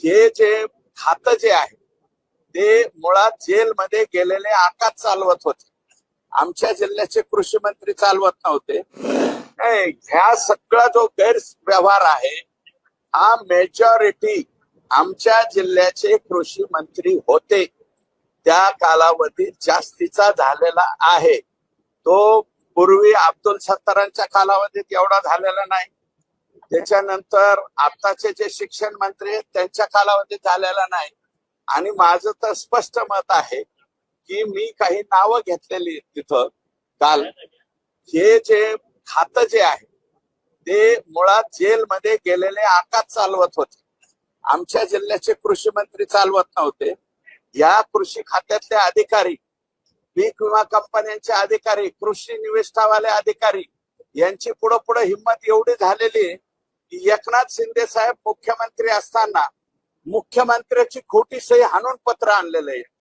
हे जे खातं जे आहे ते मुळात जेलमध्ये गेलेले आकाश चालवत होते. आमच्या जिल्ह्याचे कृषी मंत्री चालवत नव्हते. ह्या सगळा जो गैरव्यवहार आहे हा मेजॉरिटी आमच्या जिल्ह्याचे कृषी मंत्री होते त्या कालावधीत जास्तीचा झालेला आहे. तो पूर्वी अब्दुल सत्तारांच्या कालावधीत एवढा झालेला नाही. त्याच्यानंतर आताचे जे शिक्षण मंत्री आहेत त्यांच्या कालावधीत झालेला नाही. आणि माझं तर स्पष्ट मत आहे की मी काही नावं घेतलेली तिथं काल. हे जे खातं जे आहे ते मुळात जेलमध्ये गेलेले आकाश चालवत होते. आमच्या जिल्ह्याचे कृषी मंत्री चालवत नव्हते. या कृषी खात्यातले अधिकारी, पीक विमा कंपन्यांचे अधिकारी, कृषी निविष्ठावाले अधिकारी यांची पुढे पुढे हिंमत एवढी झालेली आहे की एकनाथ शिंदे साहेब मुख्यमंत्री असताना मुख्यमंत्र्याची खोटी सही हाणून पत्र आणलेलं आहे.